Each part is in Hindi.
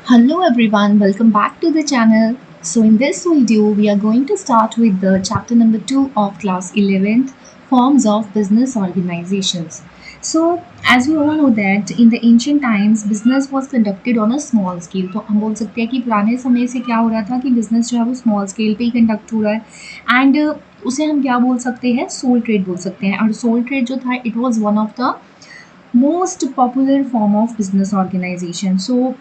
Hello everyone, welcome back to the channel. So in this video, we are going to start with the chapter number 2 of class 11th, Forms of Business Organizations. So as we all know that in the ancient times, business was conducted on a small scale. तो हम बोल सकते हैं कि पुराने समय से क्या हो रहा था कि business जो है वो small scale पे ही conduct हो रहा है and उसे हम क्या बोल सकते हैं, सोल ट्रेड बोल सकते हैं. और सोल ट्रेड जो था, it was one of the most popular form of business organization. So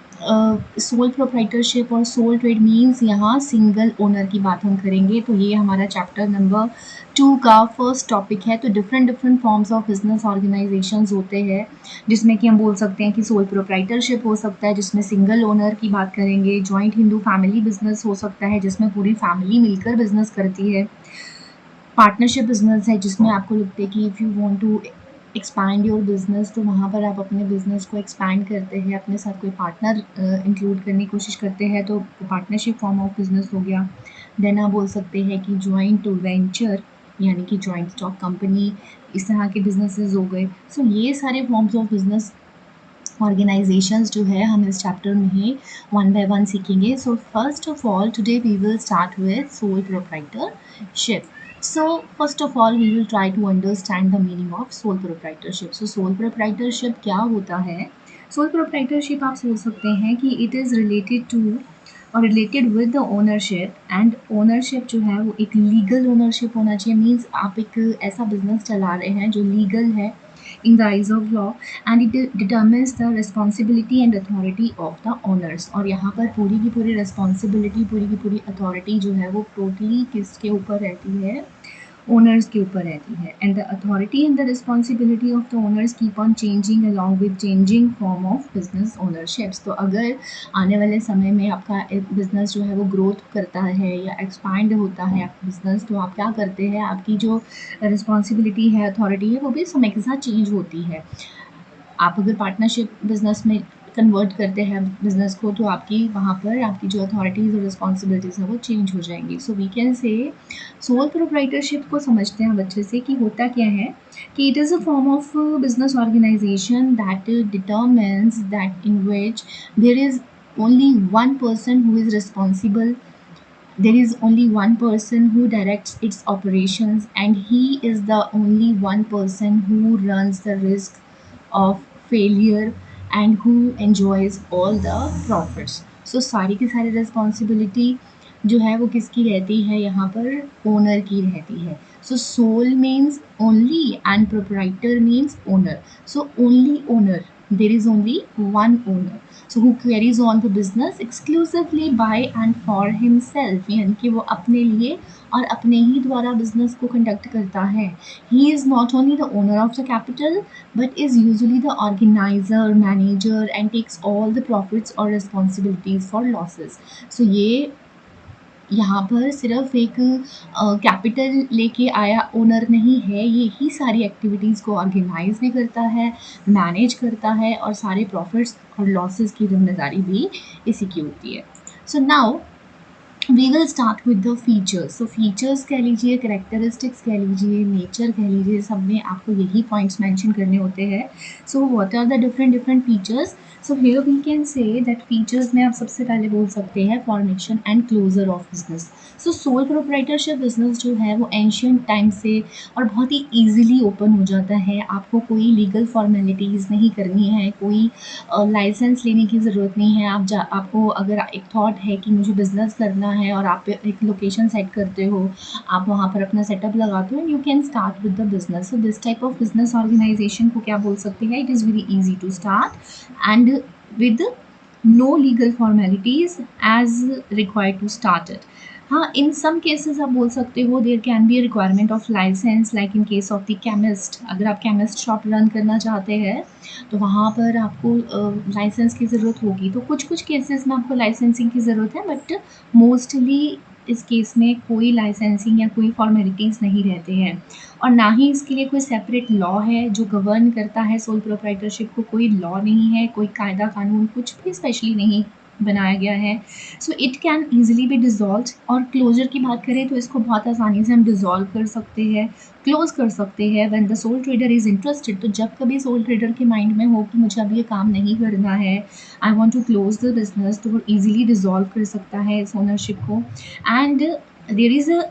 sole proprietorship और सोल ट्रेड मीन्स यहाँ सिंगल ओनर की बात हम करेंगे. तो ये हमारा चैप्टर नंबर 2 का फर्स्ट टॉपिक है. तो different different forms of business organisations होते हैं, जिसमें कि हम बोल सकते हैं कि सोल प्रोप्राइटरशिप हो सकता है जिसमें सिंगल ओनर की बात करेंगे. जॉइंट हिंदू फैमिली बिजनेस हो सकता है जिसमें पूरी फैमिली मिलकर बिजनेस करती है. पार्टनरशिप बिजनेस है जिसमें आपको लगता है कि if you want to expand your business, तो वहाँ पर आप अपने बिजनेस को एक्सपैंड करते हैं, अपने साथ कोई पार्टनर इंक्लूड करने की कोशिश करते हैं, तो पार्टनरशिप फॉर्म ऑफ बिजनेस हो गया. देन आप बोल सकते हैं कि जॉइंट वेंचर यानी कि जॉइंट स्टॉक कंपनी, इस तरह के बिजनेसेस हो गए. सो ये सारे फॉर्म्स ऑफ बिजनेस ऑर्गेनाइजेशंस जो है हम इस चैप्टर में वन बाय वन सीखेंगे. So first of all today we will start with sole proprietorship. So first of all we will try to understand the meaning of sole proprietorship. So sole proprietorship क्या होता है? Sole proprietorship आप सोच सकते हैं कि it is related to और related with the ownership. And ownership जो है वो एक लीगल ओनरशिप होना चाहिए. मीन्स आप एक ऐसा बिजनेस चला रहे हैं जो लीगल है in the eyes of law and it determines the responsibility and authority of the owners. और यहाँ पर पूरी की पूरी responsibility, पूरी की पूरी authority जो है वो totally किसके ऊपर रहती है? ओनर्स के ऊपर रहती है. And the authority and the responsibility of the owners keep on changing along with changing form of business ownerships. तो अगर आने वाले समय में आपका एक बिजनेस जो है वो ग्रोथ करता है या एक्सपांड होता है आपका बिजनेस, तो आप क्या करते हैं, आपकी जो रिस्पॉन्सिबिलिटी है, अथॉरिटी है, वो भी समय के साथ चेंज होती है. आप अगर पार्टनरशिप बिजनेस में कन्वर्ट करते हैं बिजनेस को, तो आपकी वहाँ पर आपकी जो अथॉरिटीज़ और रिस्पॉन्सिबिलिटीज़ हैं वो चेंज हो जाएंगी. So we can say sole proprietorship को समझते हैं अब अच्छे से कि होता क्या है. कि it is a form of business organization that determines that in which there is only one person who is responsible. There is only one person who directs its operations and he is the only one person who runs the risk of failure and who enjoys all the profits. So सारी की सारी रिस्पॉन्सिबिलिटी जो है वो किसकी रहती है, यहाँ पर ओनर की रहती है. So sole means only and proprietor means owner. So only owner, there is only one owner. So who carries on the business exclusively by and for himself, यानी कि वो अपने लिए और अपने ही द्वारा बिजनेस को कंडक्ट करता है. He is not only the owner of the capital but is usually the organizer, manager and takes all the profits or responsibilities for losses. So ये यहाँ पर सिर्फ एक कैपिटल लेके आया ओनर नहीं है, ये ही सारी एक्टिविटीज़ को ऑर्गेनाइज भी करता है, मैनेज करता है और सारे प्रॉफिट्स और लॉसेस की जिम्मेदारी भी इसी की होती है. So now we will start with the features. So features कह लीजिए, करेक्टरिस्टिक्स कह लीजिए, नेचर कह लीजिए, सब में आपको यही पॉइंट्स मेंशन करने होते हैं. So what are the different different features? So here we can say that features में आप सबसे पहले बोल सकते हैं formation and closure of business. So sole proprietorship business जो है वो एंशियंट टाइम से और बहुत ही ईजिली ओपन हो जाता है. आपको कोई लीगल फॉर्मेलिटीज़ नहीं करनी है, कोई लाइसेंस लेने की ज़रूरत नहीं है. आपको अगर एक थॉट है कि मुझे बिज़नेस करना है और आप एक लोकेशन सेट करते हो, आप वहाँ पर अपना सेटअप लगाते हो and you can start with the business. So this type of business organization को क्या बोल सकते हैं? It is very easy to start and with no legal formalities as required to start it. हाँ, इन सम केसेस आप बोल सकते हो there can be a requirement of license, like in case of the chemist. अगर आप केमिस्ट शॉप रन करना चाहते हैं तो वहाँ पर आपको लाइसेंस की ज़रूरत होगी. तो कुछ कुछ केसेस में आपको लाइसेंसिंग की ज़रूरत है, बट मोस्टली इस केस में कोई लाइसेंसिंग या कोई फॉर्मेलिटीज़ नहीं रहते हैं. और ना ही इसके लिए कोई सेपरेट लॉ है जो गवर्न करता है सोल प्रोप्राइटरशिप को. कोई लॉ नहीं है, कोई कायदा कानून कुछ भी स्पेशली नहीं बनाया गया है। So it can easily be dissolved. और क्लोजर की बात करें तो इसको बहुत आसानी से हम डिज़ोल्व कर सकते हैं, क्लोज कर सकते हैं when the soul trader is interested. तो जब कभी सोल ट्रेडर के माइंड में हो कि मुझे अब ये काम नहीं करना है, I want to close the business, तो वो ईजिली डिज़ोल्व कर सकता है इस ओनरशिप को। And there is a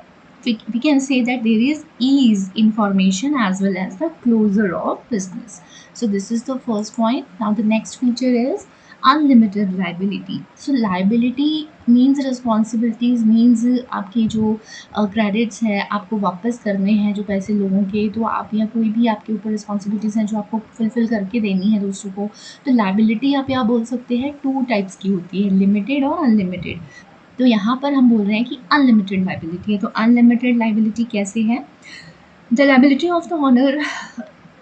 we can say that there is ease in formation as well as the closure of business. So this is the first point. Now the next feature is unlimited liability. So liability means responsibilities, means आपके जो क्रेडिट्स है आपको वापस करने हैं, जो पैसे लोगों के, तो आप या कोई भी आपके ऊपर रिस्पॉन्सिबिलिटीज़ हैं जो आपको फुलफिल करके देनी है दूसरों को। तो लाइबिलिटी आप यहाँ बोल सकते हैं टू टाइप्स की होती है, लिमिटेड और अनलिमिटेड। तो यहाँ पर हम बोल रहे हैं कि अनलिमिटेड लाइबिलिटी है। तो अनलिमिटेड लाइबिलिटी कैसे है? The liability of the owner,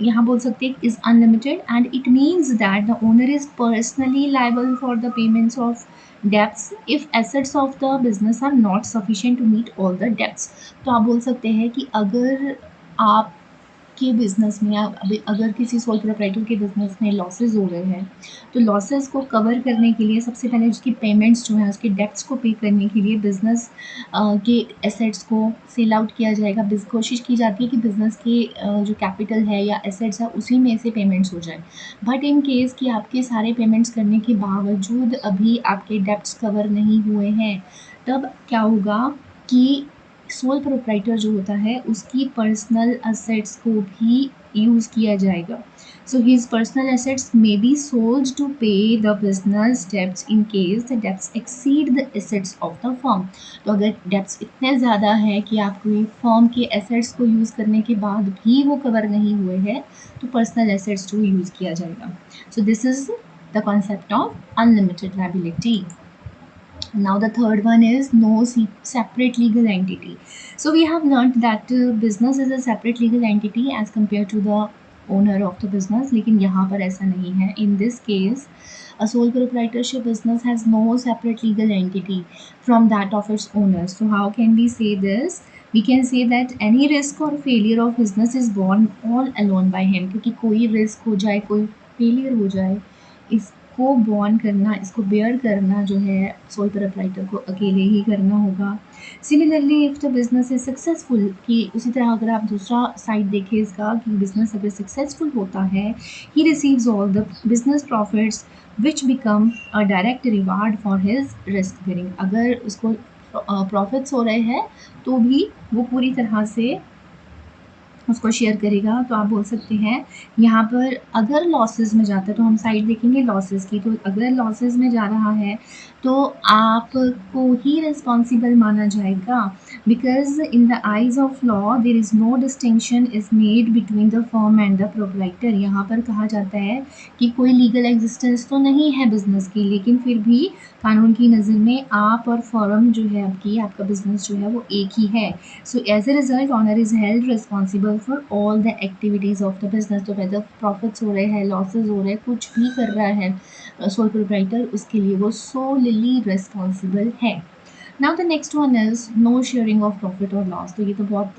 यहाँ बोल सकते हैं, is unlimited and it means that the owner is personally liable for the payments of debts if assets of the business are not sufficient to meet all the debts. तो आप बोल सकते हैं कि अगर आप के बिज़नेस में या अगर किसी सोल प्रोप्राइटर के बिज़नेस में लॉसेस हो रहे हैं, तो लॉसेस को कवर करने के लिए सबसे पहले उसकी पेमेंट्स जो है, उसके डेब्ट्स को पे करने के लिए बिज़नेस के एसेट्स को सेल आउट किया जाएगा। कोशिश की जाती है कि बिज़नेस के जो कैपिटल है या एसेट्स है उसी में से पेमेंट्स हो जाए। बट इन केस कि आपके सारे पेमेंट्स करने के बावजूद अभी आपके डेब्ट्स कवर नहीं हुए हैं, तब क्या होगा कि सोल प्रोप्राइटर जो होता है उसकी पर्सनल असेट्स को भी यूज़ किया जाएगा। So his personal assets may be sold to pay the business debts in case the debts exceed the assets of the firm. तो अगर डेब्ट्स इतने ज़्यादा है कि आपको फर्म के एसेट्स को यूज़ करने के बाद भी वो कवर नहीं हुए हैं, तो पर्सनल एसेट्स जो यूज़ किया जाएगा। So this is the concept of unlimited liability. Now the third one is no separate legal entity. So we have learned that business is a separate legal entity as compared to the owner of the business. लेकिन यहाँ पर ऐसा नहीं है. In this case, a sole proprietorship business has no separate legal entity from that of its owner. So how can we say this? We can say that any risk or failure of business is borne all alone by him. क्योंकि कोई risk हो जाए, कोई failure हो जाए, इसको बॉर्न करना, इसको बेयर करना जो है सोल प्रोप्राइटर को अकेले ही करना होगा। Similarly if the business is successful, कि उसी तरह अगर आप दूसरा साइड देखें इसका, कि बिज़नेस अगर सक्सेसफुल होता है, he receives all the business profits which become a direct reward for his risk bearing. अगर उसको प्रॉफिट्स हो रहे हैं तो भी वो पूरी तरह से उसको शेयर करेगा। तो आप बोल सकते हैं यहाँ पर अगर लॉसेस में जाता है, तो हम साइड देखेंगे लॉसेस की, तो अगर लॉसेस में जा रहा है तो आपको ही रिस्पॉन्सिबल माना जाएगा, because in the eyes of law there is no distinction is made between the firm and the proprietor. यहाँ पर कहा जाता है कि कोई लीगल एग्जिस्टेंस तो नहीं है बिजनेस की, लेकिन फिर भी कानून की नज़र में आप और फर्म जो है आपका बिजनेस जो है वो एक ही है। So as a result, owner is held responsible for all the activities of the business. तो whether profits हो रहे हैं, losses हो रहे हैं, कुछ भी कर रहा है sole proprietor, उसके लिए वो solely responsible है। Now the next one is no sharing of profit or loss. तो ये तो बहुत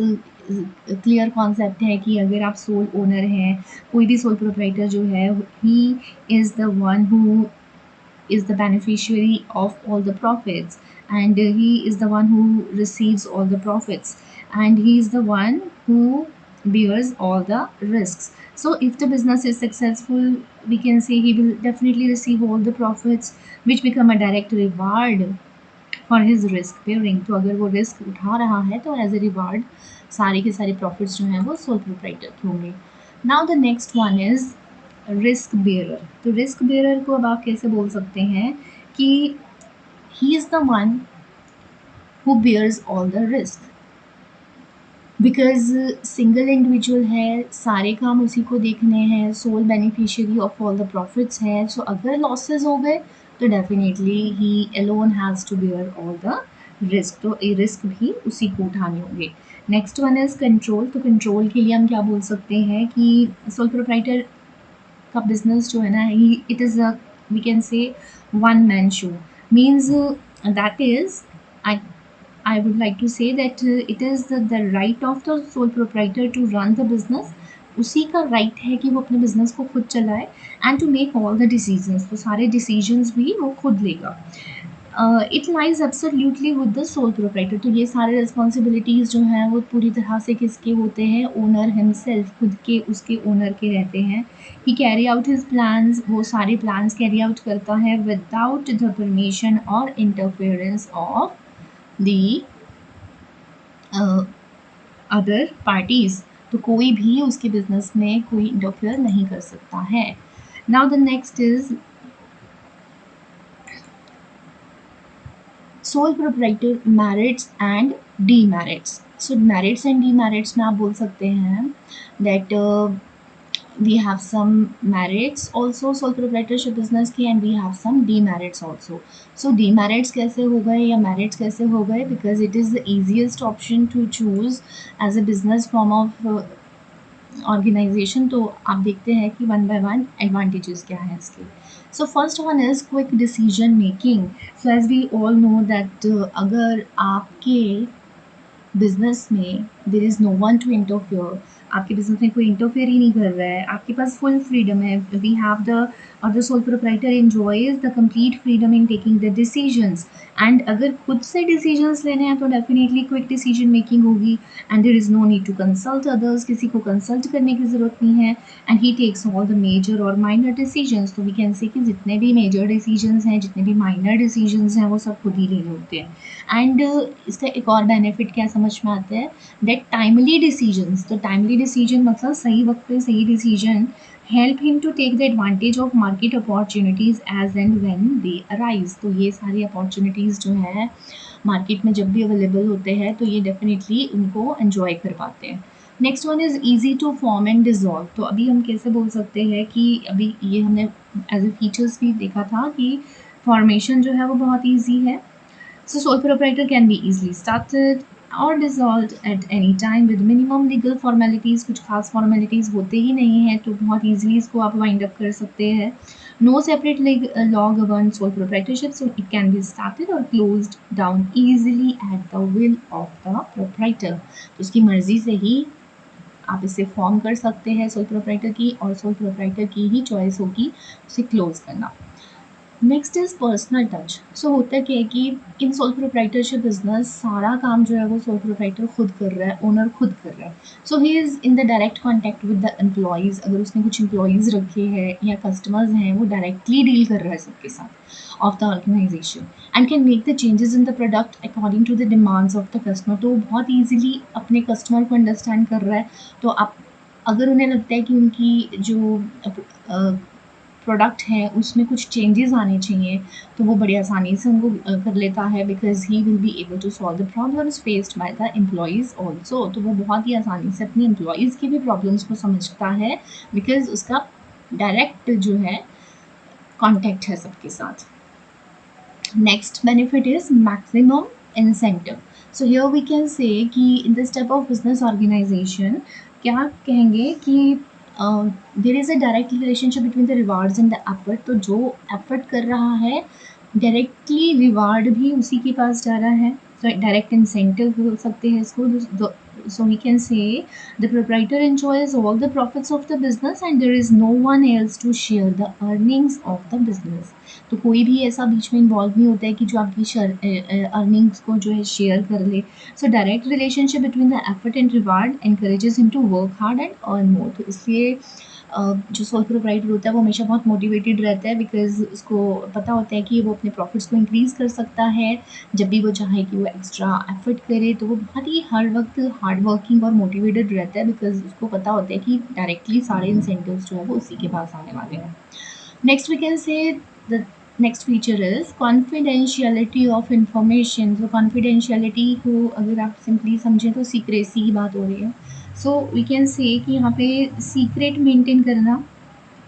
क्लियर कॉन्सेप्ट है कि अगर आप सोल ओनर हैं, कोई भी सोल प्रोप्राइटर जो है, he is the one who is the beneficiary of all the profits, and he is the one who receives all the profits, and he is the one who bears all the risks. So if the business is successful, we can say he will definitely receive all the profits which become a direct reward for his risk bearing. तो अगर वो रिस्क उठा रहा है तो एज ए रिवार्ड सारे के सारे प्रॉफिट्स जो हैं वो सोल प्रोप्राइटर के होंगे। Now the next one is risk bearer. तो रिस्क बेयरर को अब आप कैसे बोल सकते हैं कि he is the one who bears all the risk, because single individual है, सारे काम उसी को देखने हैं, sole beneficiary of all the profits है। सो अगर लॉसेज हो गए तो definitely he alone has to bear all the risk, तो ये रिस्क भी उसी को उठाने होंगे। Next one is control. तो कंट्रोल के लिए हम क्या बोल सकते हैं कि सोल प्रोप्राइटर का बिजनेस जो है ना, he it is a we can say one man show, means that is I would like to say that it is the right of the sole proprietor to run the business, उसी का राइट है कि वो अपने बिजनेस को खुद चलाए and to make all the decisions, तो सारे डिसीजंस भी वो खुद लेगा। It lies absolutely with the sole proprietor, तो ये सारे रिस्पॉन्सिबिलिटीज़ जो हैं वो पूरी तरह से किसके होते हैं, ओनर हिमसेल्फ, खुद के उसके ओनर के रहते हैं। ही कैरी आउट हिज प्लान्स, वो सारे प्लान्स कैरी आउट करता है विदाउट द परमिशन और interference of the other parties, तो कोई भी उसके बिजनेस में कोई इंटरफेयर नहीं कर सकता है। Now the next is sole proprietor merits and demerits. So merits and demerits में आप बोल सकते हैं that we have some merits also sole proprietorship business की, and we have some demerits also. So demerits कैसे हो गए या merits कैसे हो गए, because it is the easiest option to choose as a business form of organization. तो आप देखते हैं कि वन बाय वन एडवांटेजेस क्या हैं इसके। So first one is quick decision making. So as we all know that अगर आपके बिजनेस में there is no one to interfere, आपके बिजनेस में कोई इंटरफेयर ही नहीं कर रहा है, आपके पास फुल फ्रीडम है, वी हैव द और the sole proprietor enjoys the complete freedom in taking the decisions. And अगर खुद से डिसीजंस लेने हैं तो डेफिनेटली क्विक डिसीजन मेकिंग होगी, and there is no need to consult others, किसी को कंसल्ट करने की ज़रूरत नहीं है। And he takes all the major और माइनर डिसीजंस, तो वी कैन से कि जितने भी मेजर डिसीजंस हैं, जितने भी माइनर डिसीजंस हैं, वो सब खुद ही लेने होते हैं। एंड इसका एक और बेनिफिट क्या समझ में आता है, दैट टाइमली डिसीजंस। तो टाइमली डिसीजन मतलब सही वक्त पे सही decision help him to take the advantage of market opportunities as and when they arise. तो ये सारी अपॉर्चुनिटीज़ जो है मार्केट में जब भी अवेलेबल होते हैं तो ये डेफिनेटली उनको एन्जॉय कर पाते हैं। Next one is easy to form and dissolve. तो अभी हम कैसे बोल सकते हैं कि अभी ये हमने एज ए फीचर्स भी देखा था कि फॉर्मेशन जो है वो बहुत ईजी है। So sole proprietor can be easily started or dissolved at any time with minimum legal formalities। कुछ खास formalities होते ही नहीं हैं, तो बहुत easily इसको आप wind up कर सकते हैं। No separate law governs sole proprietorship, so it can be started or closed down easily at the will of the proprietor। तो उसकी मर्जी से ही आप इसे फॉर्म कर सकते हैं सोल प्रोप्राइटर की, और सोल प्रोप्राइटर की ही चॉइस होगी उसे क्लोज करना। Next is personal touch. So होता क्या है कि इन सोल प्रोप्राइटरशिप बिजनेस सारा काम जो है वो सोल प्रोप्राइटर खुद कर रहा है, ओनर खुद कर रहा है। So he is in the direct contact with the employees. अगर उसने कुछ एम्प्लॉयज़ रखे हैं या कस्टमर्स हैं, वो डायरेक्टली डील कर रहा है सबके साथ of the organization, and can make the changes in the product according to the demands of the customer. तो बहुत ईजिली अपने कस्टमर को अंडरस्टैंड कर रहा है। तो आप अगर उन्हें लगता है कि उनकी जो प्रोडक्ट है उसमें कुछ चेंजेस आने चाहिए, तो वो बड़ी आसानी से उनको कर लेता है, because he will be able to solve the problems faced by the employees also. तो वो बहुत ही आसानी से अपनी एम्प्लॉयज़ की भी प्रॉब्लम्स को समझता है, बिकॉज उसका डायरेक्ट जो है कॉन्टैक्ट है सबके साथ। Next benefit is maximum incentive. So here we can say कि in this type of business organization क्या कहेंगे कि there is a direct relationship between the rewards and the effort. तो जो एफर्ट कर रहा है डायरेक्टली रिवार्ड भी उसी के पास जा रहा है, तो डायरेक्ट इंसेंटिव बोल सकते हैं इसको। so we can say the proprietor enjoys all the profits of the business and there is no one else to share the earnings of the business। तो कोई भी ऐसा बीच में इन्वॉल्व नहीं होता है कि जो आपकी अर्निंग्स को जो है शेयर कर ले। So direct relationship between the effort and reward encourages him to work hard and earn more. तो इसलिए जो सोल प्रोप्राइटर होता है वो हमेशा बहुत मोटिवेटेड रहता है, बिकॉज उसको पता होता है कि वो अपने प्रॉफिट्स को इंक्रीज़ कर सकता है जब भी वो चाहे कि वो एक्स्ट्रा एफर्ट करे। तो वो बहुत ही हर वक्त हार्ड वर्किंग और मोटिवेटेड रहता है, बिकॉज उसको पता होता है कि डायरेक्टली सारे इंसेंटिव्स जो है वो उसी के पास आने वाले हैं। Next we can say the next feature is confidentiality of information. तो कॉन्फिडेंशियलिटी को अगर आप सिंपली समझें तो सीक्रेसी की बात हो रही है। सो वी कैन से कि यहाँ पे सीक्रेट मेंटेन करना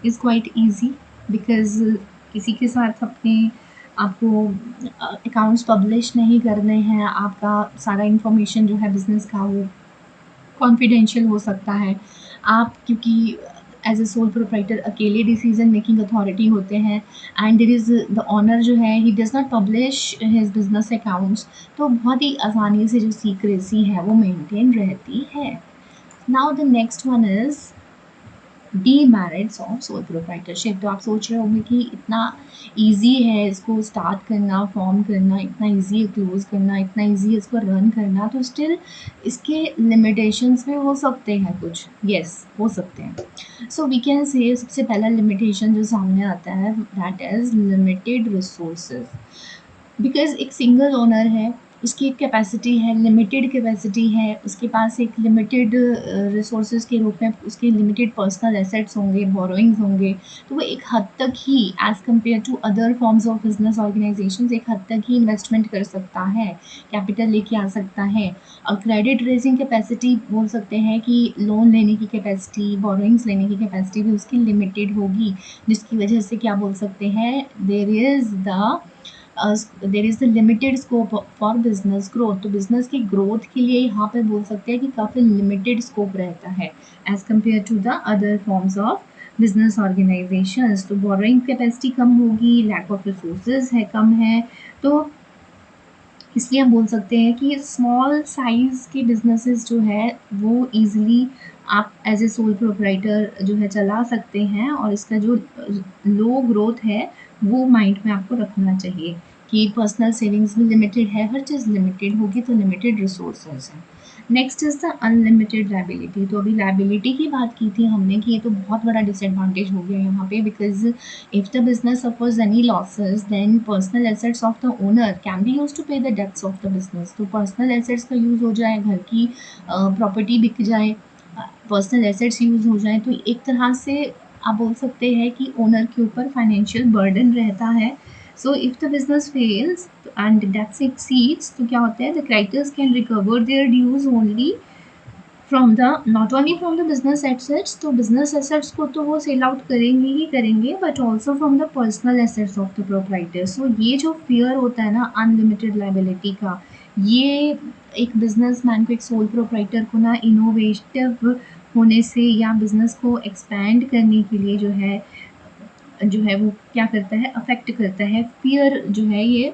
इज़ क्वाइट ईजी, बिकॉज किसी के साथ अपने आपको अकाउंट्स पब्लिश नहीं करने हैं, आपका सारा इन्फॉर्मेशन जो है बिजनेस का वो कॉन्फिडेंशियल हो सकता है। आप क्योंकि एज ए सोल प्रोप्राइटर अकेले डिसीजन मेकिंग अथॉरिटी होते हैं, and there is the owner जो है he does not publish his business accounts, तो बहुत ही आसानी से जो सीक्रेसी है वो मेंटेन रहती है। Now the next one is demerits of sole proprietorship. तो आप सोच रहे होंगे कि इतना ईजी है इसको स्टार्ट करना, फॉर्म करना, इतना ईजी है क्लोज करना, इतना ईजी है इसको रन करना, तो स्टिल इसके लिमिटेशंस भी हो सकते हैं कुछ। यस, हो सकते हैं। सो वी कैन से सबसे पहला लिमिटेशन जो सामने आता है that is limited resources. Because एक सिंगल ओनर है, उसकी एक कैपेसिटी है, लिमिटेड कैपेसिटी है, उसके पास एक लिमिटेड रिसोर्सेज के रूप में उसके लिमिटेड पर्सनल एसेट्स होंगे, बोरोइंग्स होंगे, तो वो एक हद तक ही as compare to other forms of business organizations एक हद तक ही इन्वेस्टमेंट कर सकता है, कैपिटल लेके आ सकता है। और क्रेडिट रेजिंग कैपेसिटी बोल सकते हैं कि लोन लेने की कैपेसिटी, बोरोइंग्स लेने की कैपेसिटी भी उसकी लिमिटेड होगी, जिसकी वजह से क्या बोल सकते हैं, there is the limited scope for business growth. तो बिजनेस की ग्रोथ के लिए यहाँ पे बोल सकते हैं कि काफ़ी लिमिटेड स्कोप रहता है as compare to the other forms of business organizations. तो बोरोइंग कैपेसिटी कम होगी, लैक ऑफ रिसोर्सेज है, कम है, तो इसलिए हम बोल सकते हैं कि स्मॉल साइज़ के बिजनेसेस जो है वो ईजिली आप एज ए सोल प्रोपराइटर जो है चला सकते हैं, और इसका जो लो ग्रोथ है वो माइंड में आपको रखना चाहिए कि पर्सनल सेविंग्स भी लिमिटेड है, हर चीज़ लिमिटेड होगी, तो लिमिटेड रिसोर्सेज हैं। Next is the unlimited liability. तो अभी लायबिलिटी की बात की थी हमने कि ये तो बहुत बड़ा डिसएडवांटेज हो गया यहाँ पे, because if the business suffers any losses, then personal assets of the owner can be used to pay the debts of the business. तो personal assets का यूज़ हो जाए, घर की प्रॉपर्टी बिक जाए, पर्सनल एसेट्स यूज़ हो जाए, तो एक तरह से आप बोल सकते हैं कि ओनर के ऊपर फाइनेंशियल बर्डन रहता है। So if the business fails and debts exceeds, तो क्या होता है, the creditors can recover their dues only from the not only from the business assets, तो बिजनेस एसेट्स को तो वो सेल आउट करेंगे ही करेंगे, but also from the personal assets of the proprietor. So ये जो फियर होता है ना अनलिमिटेड लायबिलिटी का, ये एक बिजनेस मैन को, एक सोल प्रोप्राइटर को ना इनोवेटिव होने से या बिजनेस को एक्सपैंड करने के लिए जो है वो क्या करता है, अफेक्ट करता है। फियर जो है ये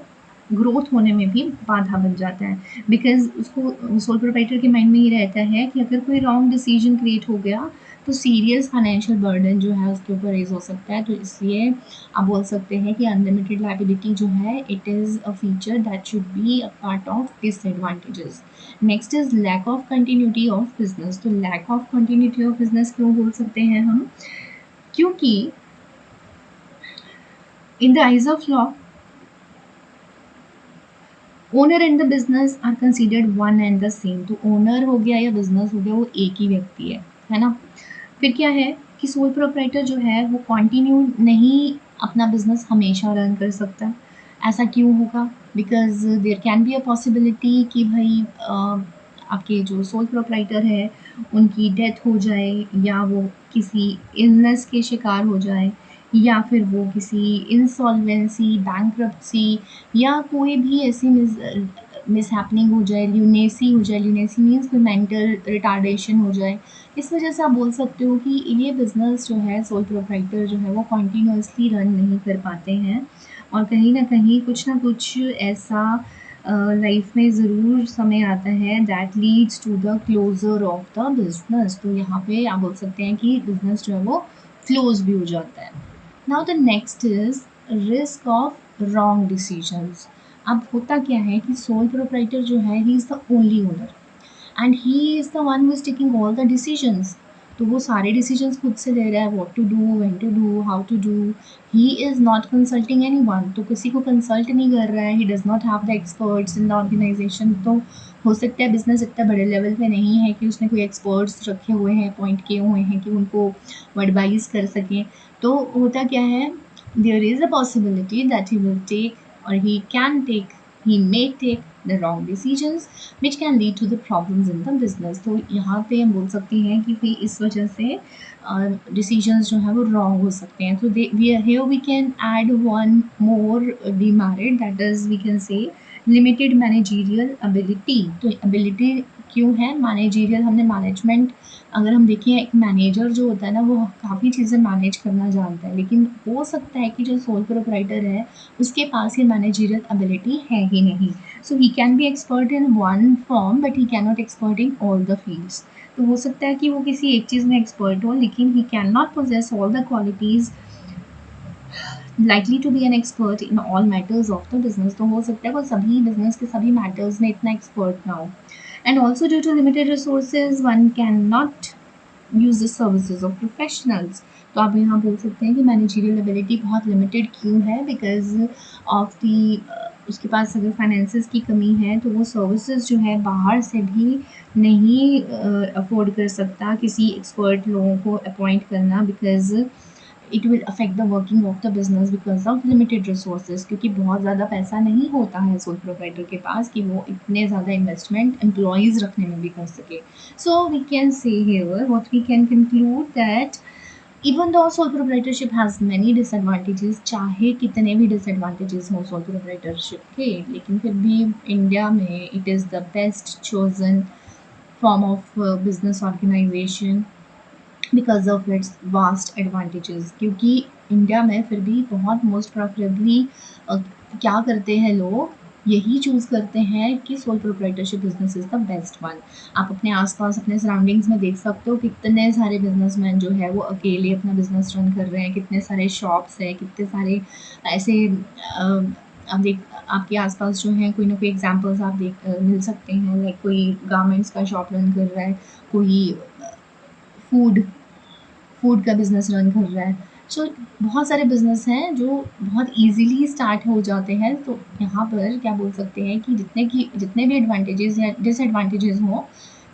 ग्रोथ होने में भी बाधा बन जाता है, बिकॉज उसको सोल प्रोप्राइटर के माइंड में ये रहता है कि अगर कोई रॉन्ग डिसीजन क्रिएट हो गया तो सीरियस फाइनेंशियल बर्डन जो है उसके ऊपर रेज हो सकता है। तो इसलिए आप बोल सकते हैं कि अनलिमिटेड लायबिलिटी जो है it is a feature that should be a part of disadvantages. Next is lack of continuity of business. तो lack of continuity of business क्यों बोल सकते हैं हम, क्योंकि in the eyes of law, owner and the business are considered one and the same. तो ओनर हो गया या बिजनेस हो गया वो एक ही व्यक्ति है ना। फिर क्या है कि सोल प्रोप्राइटर जो है वो कंटिन्यू नहीं अपना बिजनेस हमेशा रन कर सकता। ऐसा क्यों होगा, because there can be a possibility कि भाई आपके जो सोल प्रोप्राइटर है उनकी डेथ हो जाए, या वो किसी इलनेस के शिकार हो जाए, या फिर वो किसी इंसॉल्वेंसी, बैंक्रप्सी, या कोई भी ऐसी मिसहैपनिंग हो जाए, ल्यूनेसी हो जाए। ल्यूनेसी मीन्स कोई मेंटल रिटार्डेशन हो जाए। इस वजह से आप बोल सकते हो कि ये बिज़नेस जो है सोल प्रोप्राइटर जो है वो कंटिन्यूअसली रन नहीं कर पाते हैं, और कहीं ना कुछ ऐसा लाइफ में ज़रूर समय आता है that leads to the closure of the business. तो यहाँ पे आप बोल सकते हैं कि बिजनेस जो है वो क्लोज भी हो जाता है। Now the next is risk of wrong decisions. अब होता क्या है कि सोल प्रोप्राइटर जो है he is the only owner and he is the one who is taking all the decisions. तो वो सारे डिसीजंस खुद से ले रहा है, what to do, when to do, how to do. He is not consulting anyone. तो किसी को कंसल्ट नहीं कर रहा है, he does not have the experts in the organization. तो हो सकता है बिजनेस इतना बड़े लेवल पे नहीं है कि उसने कोई एक्सपर्ट्स रखे हुए हैं, अपॉइंट किए हुए हैं कि उनको वो एडवाइस कर सकें। तो होता क्या है, there is a possibility that he will take or he can take, he may take the wrong decisions which can lead to the problems in the business। तो यहाँ पे हम बोल सकते हैं कि भाई इस वजह से डिसीजंस जो है वो रॉन्ग हो सकते हैं। तो here we can add one more demerit, that is we can say limited managerial ability। तो ability क्यों है मैनेजरियल, हमने मैनेजमेंट, अगर हम देखें एक मैनेजर जो होता है ना वो काफ़ी चीज़ें मैनेज करना जानता है, लेकिन हो सकता है कि जो सोल प्रोप्राइटर है उसके पास ये मैनेजरियल एबिलिटी है ही नहीं। So he can be expert in one form but he can not expert in all the fields. तो हो सकता है कि वो किसी एक चीज़ में एक्सपर्ट हो, लेकिन he can not possess all the qualities likely to be an expert in all matters of the business. तो हो सकता है वो सभी बिजनेस के सभी मैटर्स में इतना एक्सपर्ट ना हो। And also due to limited resources one can not use the services of professionals. तो आप यहाँ बोल सकते हैं कि मैनेजरियल एबिलिटी बहुत लिमिटेड क्यों है, बिकॉज ऑफ दी उसके पास अगर फाइनेंसिस की कमी है तो वो सर्विसेज जो है बाहर से भी नहीं अफोर्ड कर सकता किसी एक्सपर्ट लोगों को अपॉइंट करना, because it will affect the working of the business because of limited resources, क्योंकि बहुत ज़्यादा पैसा नहीं होता है सोल प्रोप्राइटर के पास कि वो इतने ज़्यादा इन्वेस्टमेंट एम्प्लॉयज़ रखने में भी कर सके। So we can say here what we can conclude that even though sole proprietorship has many disadvantages, चाहे कितने भी डिसएडवांटेजेस हो सोल प्रोप्राइटरशिप के, लेकिन फिर भी इंडिया में it is the best chosen form of business organization because of its vast advantages. क्योंकि इंडिया में फिर भी बहुत मोस्ट प्रेफरेबली क्या करते हैं लोग, यही चूज़ करते हैं कि soul proprietorship business is the best one. आप अपने आसपास अपने सराउंडिंग्स में देख सकते हो कितने सारे बिजनेसमैन जो है वो अकेले अपना बिजनेस रन कर रहे हैं, कितने सारे शॉप्स हैं, कितने सारे ऐसे आप देख आपके आसपास जो हैं कोई ना कोई एग्जांपल्स आप मिल सकते हैं, लाइक कोई गारमेंट्स का शॉप रन कर रहा है, कोई फूड फूड का बिज़नेस रन कर रहा है। सो बहुत सारे बिज़नेस हैं जो बहुत ईज़िली स्टार्ट हो जाते हैं। तो यहाँ पर क्या बोल सकते हैं कि जितने भी एडवांटेजेस या डिसएडवांटेजेस हों,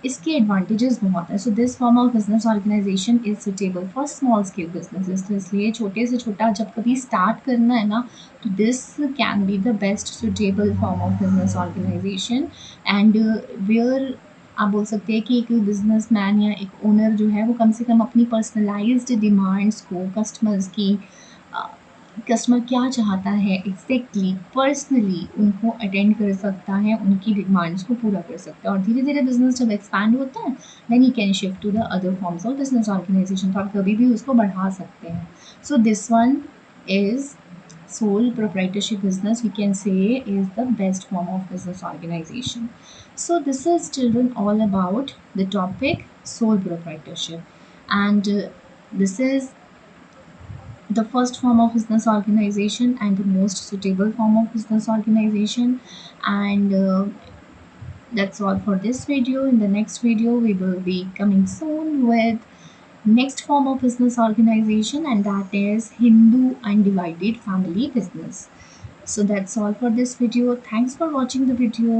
इसके एडवांटेजेस बहुत हैं। So this form of business organization is suitable for small scale businesses. तो इसलिए छोटे से छोटा जब कभी स्टार्ट करना है ना, तो this can be the best suitable form of business organization. And where आप बोल सकते हैं कि एक बिजनेसमैन या एक ओनर जो है वो कम से कम अपनी पर्सनलाइज्ड डिमांड्स को कस्टमर्स की कस्टमर क्या चाहता है एग्जैक्टली पर्सनली उनको अटेंड कर सकता है, उनकी डिमांड्स को पूरा कर सकता है। और धीरे धीरे बिजनेस जब एक्सपैंड होता है then you can shift to the other forms of business organization. तो आप कभी भी उसको बढ़ा सकते हैं। So this one is sole proprietorship business, we can say, is the best form of business organization. So this is children all about the topic sole proprietorship, and this is the first form of business organization and the most suitable form of business organization. And that's all for this video. In the next video we will be coming soon with next form of business organization, and that is Hindu undivided family business. So that's all for this video. Thanks for watching the video.